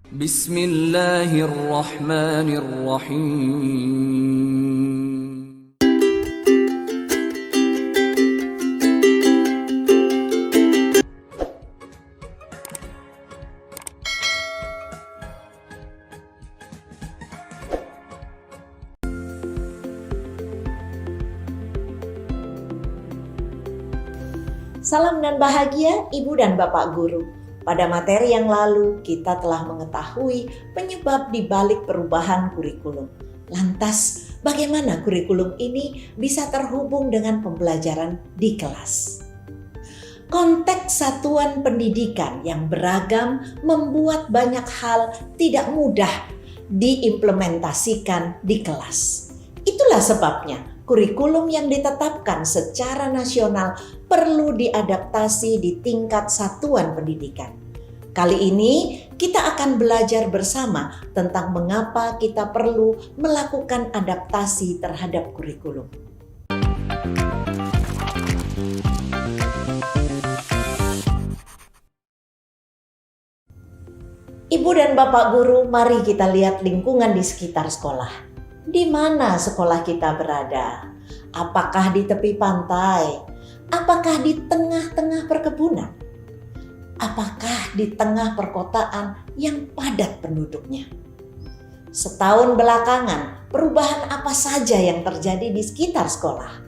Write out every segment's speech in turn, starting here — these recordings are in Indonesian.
Bismillahirrahmanirrahim. Salam dan bahagia Ibu dan Bapak Guru. Pada materi yang lalu, kita telah mengetahui penyebab di balik perubahan kurikulum. Lantas, bagaimana kurikulum ini bisa terhubung dengan pembelajaran di kelas? Konteks satuan pendidikan yang beragam membuat banyak hal tidak mudah diimplementasikan di kelas. Itulah sebabnya kurikulum yang ditetapkan secara nasional perlu diadaptasi di tingkat satuan pendidikan. Kali ini kita akan belajar bersama tentang mengapa kita perlu melakukan adaptasi terhadap kurikulum. Ibu dan Bapak Guru, mari kita lihat lingkungan di sekitar sekolah. Di mana sekolah kita berada? Apakah di tepi pantai? Apakah di tengah-tengah perkebunan? Apakah di tengah perkotaan yang padat penduduknya? Setahun belakangan, perubahan apa saja yang terjadi di sekitar sekolah?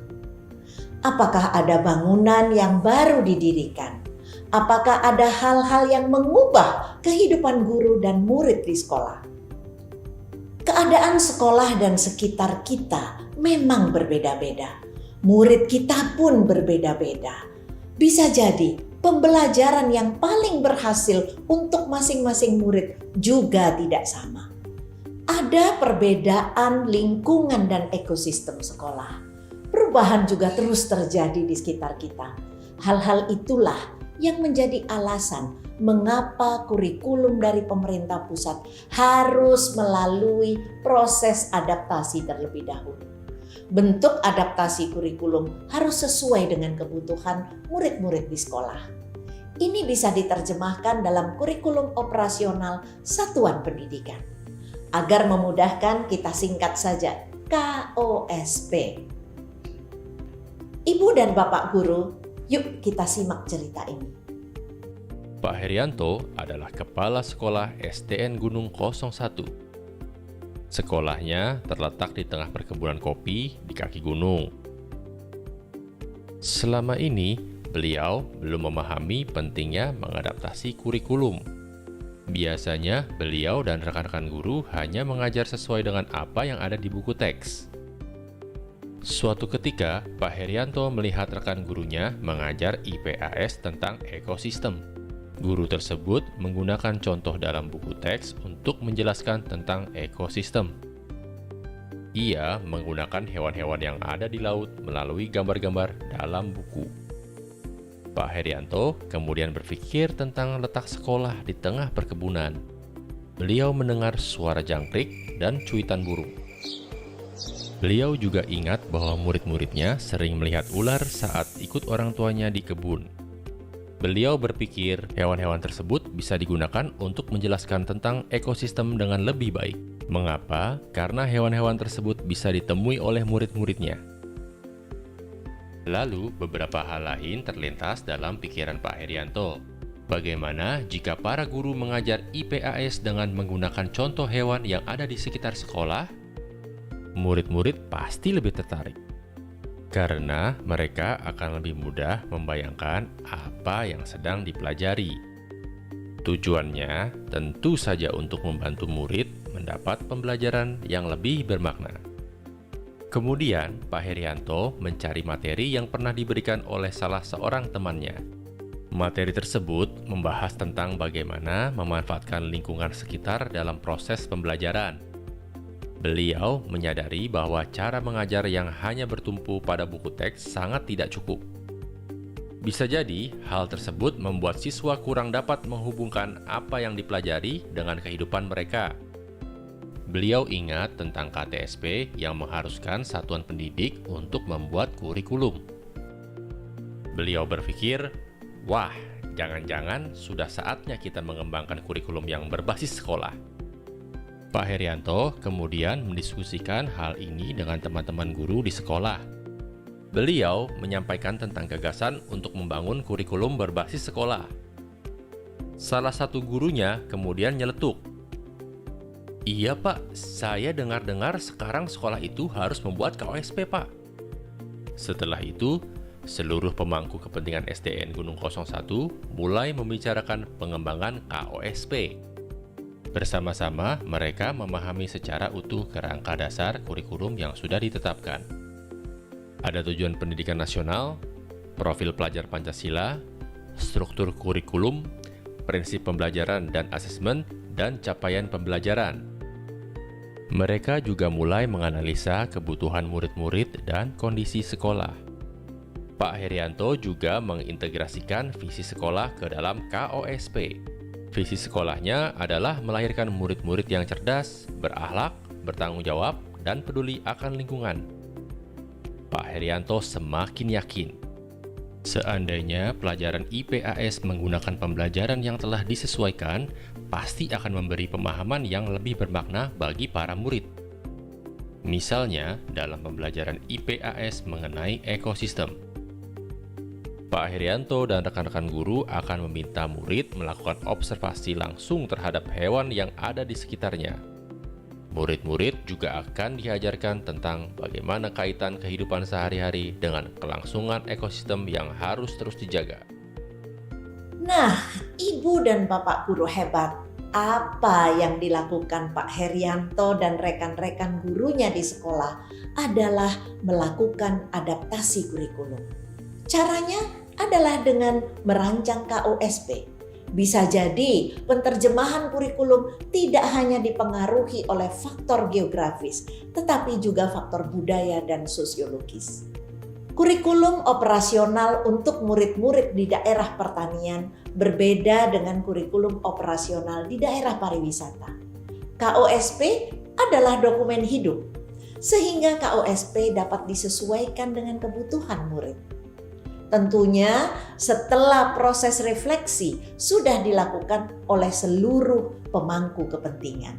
Apakah ada bangunan yang baru didirikan? Apakah ada hal-hal yang mengubah kehidupan guru dan murid di sekolah? Keadaan sekolah dan sekitar kita memang berbeda-beda. Murid kita pun berbeda-beda. Bisa jadi pembelajaran yang paling berhasil untuk masing-masing murid juga tidak sama. Ada perbedaan lingkungan dan ekosistem sekolah. Perubahan juga terus terjadi di sekitar kita. Hal-hal itulah yang menjadi alasan mengapa kurikulum dari pemerintah pusat harus melalui proses adaptasi terlebih dahulu. Bentuk adaptasi kurikulum harus sesuai dengan kebutuhan murid-murid di sekolah. Ini bisa diterjemahkan dalam kurikulum operasional satuan pendidikan. Agar memudahkan, kita singkat saja KOSP. Ibu dan Bapak Guru, yuk kita simak cerita ini. Pak Herianto adalah kepala sekolah SDN Gunung 01. Sekolahnya terletak di tengah perkebunan kopi di kaki gunung. Selama ini, beliau belum memahami pentingnya mengadaptasi kurikulum. Biasanya, beliau dan rekan-rekan guru hanya mengajar sesuai dengan apa yang ada di buku teks. Suatu ketika, Pak Herianto melihat rekan gurunya mengajar IPAS tentang ekosistem. Guru tersebut menggunakan contoh dalam buku teks untuk menjelaskan tentang ekosistem. Ia menggunakan hewan-hewan yang ada di laut melalui gambar-gambar dalam buku. Pak Herianto kemudian berpikir tentang letak sekolah di tengah perkebunan. Beliau mendengar suara jangkrik dan cuitan burung. Beliau juga ingat bahwa murid-muridnya sering melihat ular saat ikut orang tuanya di kebun. Beliau berpikir hewan-hewan tersebut bisa digunakan untuk menjelaskan tentang ekosistem dengan lebih baik. Mengapa? Karena hewan-hewan tersebut bisa ditemui oleh murid-muridnya. Lalu, beberapa hal lain terlintas dalam pikiran Pak Herianto. Bagaimana jika para guru mengajar IPAS dengan menggunakan contoh hewan yang ada di sekitar sekolah? Murid-murid pasti lebih tertarik. Karena mereka akan lebih mudah membayangkan apa yang sedang dipelajari. Tujuannya tentu saja untuk membantu murid mendapat pembelajaran yang lebih bermakna. Kemudian, Pak Herianto mencari materi yang pernah diberikan oleh salah seorang temannya. Materi tersebut membahas tentang bagaimana memanfaatkan lingkungan sekitar dalam proses pembelajaran. Beliau menyadari bahwa cara mengajar yang hanya bertumpu pada buku teks sangat tidak cukup. Bisa jadi, hal tersebut membuat siswa kurang dapat menghubungkan apa yang dipelajari dengan kehidupan mereka. Beliau ingat tentang KTSP yang mengharuskan satuan pendidik untuk membuat kurikulum. Beliau berpikir, wah, jangan-jangan sudah saatnya kita mengembangkan kurikulum yang berbasis sekolah. Pak Herianto kemudian mendiskusikan hal ini dengan teman-teman guru di sekolah. Beliau menyampaikan tentang gagasan untuk membangun kurikulum berbasis sekolah. Salah satu gurunya kemudian nyeletuk, "Iya Pak, saya dengar-dengar sekarang sekolah itu harus membuat KOSP Pak." Setelah itu, seluruh pemangku kepentingan SDN Gunung 01 mulai membicarakan pengembangan KOSP. Bersama-sama, mereka memahami secara utuh kerangka dasar kurikulum yang sudah ditetapkan. Ada tujuan pendidikan nasional, profil pelajar Pancasila, struktur kurikulum, prinsip pembelajaran dan asesmen, dan capaian pembelajaran. Mereka juga mulai menganalisa kebutuhan murid-murid dan kondisi sekolah. Pak Herianto juga mengintegrasikan visi sekolah ke dalam KOSP. Visi sekolahnya adalah melahirkan murid-murid yang cerdas, berakhlak, bertanggung jawab, dan peduli akan lingkungan. Pak Herianto semakin yakin, seandainya pelajaran IPAS menggunakan pembelajaran yang telah disesuaikan, pasti akan memberi pemahaman yang lebih bermakna bagi para murid. Misalnya, dalam pembelajaran IPAS mengenai ekosistem. Pak Herianto dan rekan-rekan guru akan meminta murid melakukan observasi langsung terhadap hewan yang ada di sekitarnya. Murid-murid juga akan diajarkan tentang bagaimana kaitan kehidupan sehari-hari dengan kelangsungan ekosistem yang harus terus dijaga. Nah, Ibu dan Bapak guru hebat, apa yang dilakukan Pak Herianto dan rekan-rekan gurunya di sekolah adalah melakukan adaptasi kurikulum. Caranya adalah dengan merancang KOSP. Bisa jadi penerjemahan kurikulum tidak hanya dipengaruhi oleh faktor geografis, tetapi juga faktor budaya dan sosiologis. Kurikulum operasional untuk murid-murid di daerah pertanian berbeda dengan kurikulum operasional di daerah pariwisata. KOSP adalah dokumen hidup, sehingga KOSP dapat disesuaikan dengan kebutuhan murid. Tentunya setelah proses refleksi sudah dilakukan oleh seluruh pemangku kepentingan.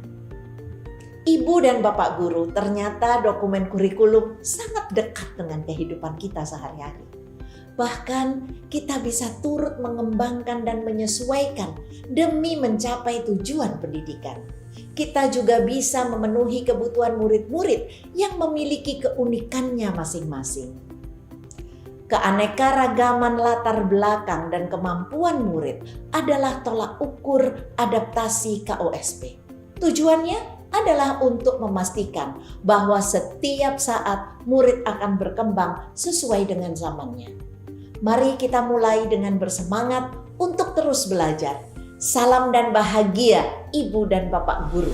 Ibu dan Bapak guru, ternyata dokumen kurikulum sangat dekat dengan kehidupan kita sehari-hari. Bahkan kita bisa turut mengembangkan dan menyesuaikan demi mencapai tujuan pendidikan. Kita juga bisa memenuhi kebutuhan murid-murid yang memiliki keunikannya masing-masing. Keanekaragaman latar belakang dan kemampuan murid adalah tolak ukur adaptasi KOSP. Tujuannya adalah untuk memastikan bahwa setiap saat murid akan berkembang sesuai dengan zamannya. Mari kita mulai dengan bersemangat untuk terus belajar. Salam dan bahagia Ibu dan Bapak guru.